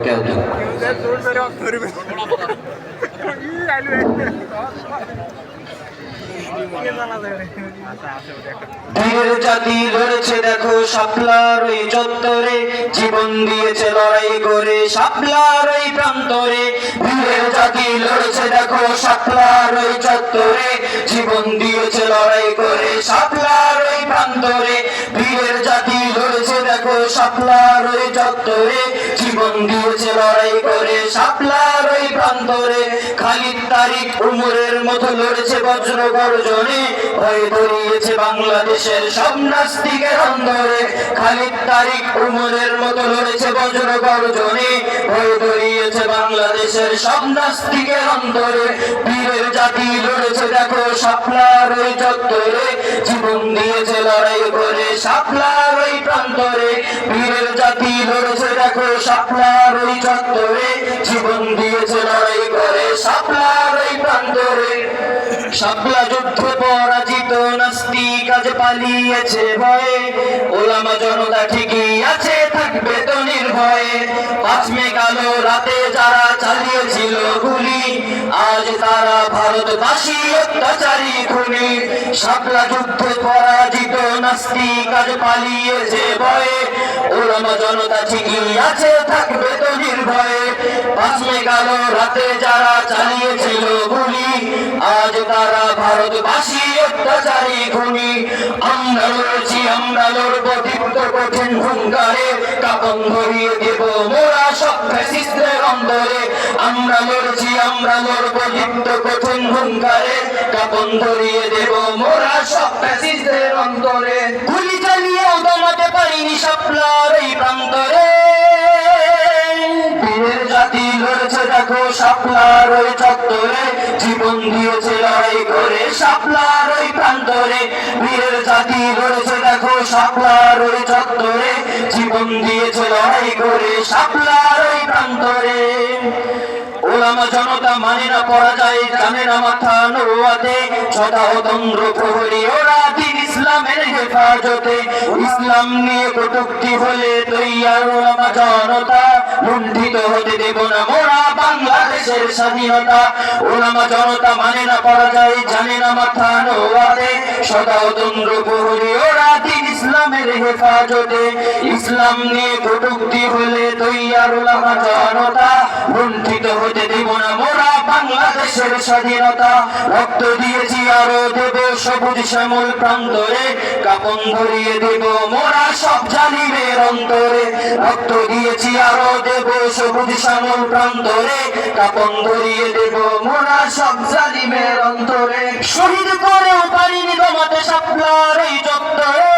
বীরের জাতি লড়েছে দেখো শাপলার ওই চত্বরে, জীবন দিয়েছে লড়াই করে শাপলার ওই প্রান্তরে। বীরের জাতি লড়েছে দেখো শাপলার ওই চত্বরে, জীবন দিয়েছে লড়াই করে শাপলার ওই প্রান্তরে। বীরের জাতি লড়েছে দেখো শাপলার ওই চত্বরে, জীবন দিয়েছে লড়াই করে শাপলার ওই প্রান্তরে। খালিদ তারিক উমরের মতো লড়েছে বজ্র গর্জনে, ভয় ধরিয়েছে বাংলাদেশের সব নাস্তিকের অন্তরে। খালিদ তারিক উমরের মতো লড়েছে বজ্র গর্জনে, ভয় ধরিয়েছে বাংলাদেশের সব নাস্তিকের অন্তরে। বীরের জাতি লড়েছে দেখো শাপলার ওই চত্বরে, জীবন দিয়েছে লড়াই করে শাপলার ওই প্রান্তরে। বীরের জাতি লড়েছে দেখো শাপলার ওই চত্বরে, জীবন দিয়েছে লড়াই করে শাপলার ওই প্রান্তরে। শাপলা যুদ্ধ পরাজিত, নাস্তিক আজ পালিয়েছে ভয়ে, ওলামা জনতা ঠিকই আছে থাকবে তো নির্ভয়ে। 5 মে কালো রাতে যারা চালিয়েছিল গুলি, আজ তারা ভারতবাসী অত্যাচারী খুনি। শাপলা যুদ্ধ পরাজিত, নাস্তিক আজ পালিয়েছে ভয়ে, ওলামা জনতা ঠিকই আছে থাকবে তো নির্ভয়ে। 5 মে কালো রাতে যারা চালিয়েছিল গুলি, আজ তারা ভারতবাসী অত্যাচারী খুনি। আমরা লড়ছি আমরা লড়ব দীপ্ত কঠিন হুঙ্কারে, কাপন ধরিয়ে দেব মোরা সব ফ্যাসিস্টের অন্তরে। আমরা লড়ছি আমরা লড়ব দীপ্ত কঠিন হুঙ্কারে, কাপন ধরিয়ে দেব মোরা সব ফ্যাসিস্টের অন্তরে। গুলি চালিয়েও দমাতে পারিনি শাপলার এই প্রান্তরে। বীরের জাতি লড়েছে দেখো শাপলার ওই চত্বরে, জীবন দিয়েছে লড়াই করে শাপলার ওই প্রান্তরে। বীরের জাতি লড়েছে দেখো শাপলার ওই চত্বরে, জীবন দিয়েছে লড়াই করে শাপলার ওই প্রান্তরে। ওলামা জনতা মানে না পরাজয়, জানে না মাথা নৌয়াতে, সদা অতন্দ্র প্রহরী ওরা দিন ইসলামের হেফাজতে। ইসলাম নিয়ে কটূক্তি হলে তৈয়ার ওলামা জনতা, লুণ্ঠিত হতে দেব না মোরা বাংলাদেশের স্বাধীনতা। ওলামা জনতা মানে না পরাজয়, জানে না মাথা নৌয়াতে, সদা অতন্দ্র প্রহরী ওরা দিন ইসলামের হেফাজতে। ইসলাম নিয়ে কটূক্তি হলে তৈয়ার ওলামা জনতা, লুণ্ঠিত হতে দেব না মোরা বাংলাদেশের স্বাধীনতা। রক্ত দিয়েছি আরো দেব সবুজ শ্যামল প্রান্তরে, কাপন ধরিয়ে দেব মোরা সব জালিমের অন্তরে। রক্ত দিয়েছি আরো দেব সবুজ শ্যামল প্রান্তরে, কাপন ধরিয়ে দেব মোরা সব জালিমের অন্তরে। শহীদ করেও পারিনি দমাতে শাপলার এই চত্বরে।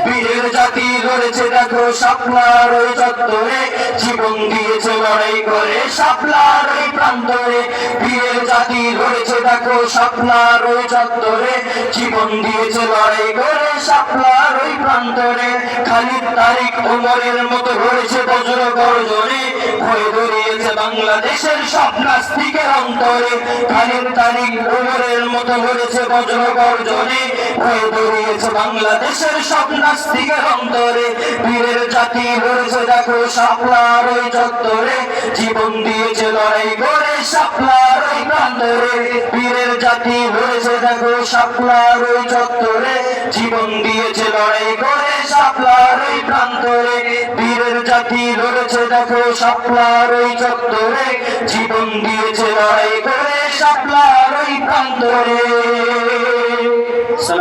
বীরের জাতি লড়েছে দেখো শাপলার ওই চত্বরে, জীবন দিয়েছে লড়াই করে শাপলার ওই প্রান্তরে। বীরের জাতি লড়েছে দেখো শাপলার ওই চত্বরে, জীবন দিয়েছে লড়াই করে শাপলার ওই প্রান্তরে। খালিদ তারিক ওমরের মতো লড়েছে বজ্র গর্জনে, ভয় ধরিয়েছে বাংলাদেশের সব নাস্তিকের অন্তরে। খালিদ তারিক ওমরের মতো লড়েছে বজ্র গর্জনে, ভয় ধরিয়েছে বাংলাদেশের সব নাস্তিকের অন্তরে। বীরের জাতি লড়েছে দেখো শাপলার ওই চত্বরে, জীবন দিয়েছে লড়াই করে শাপলার ওই প্রান্তরে। বীরের জাতি লড়েছে দেখো শাপলার ওই চত্বরে, জীবন দিয়েছে লড়াই করে শাপলার ওই প্রান্তরে। বীরের জাতি লড়েছে দেখো শাপলার ওই চত্বরে, জীবন দিয়েছে লড়াই করে শাপলার ওই প্রান্তরে।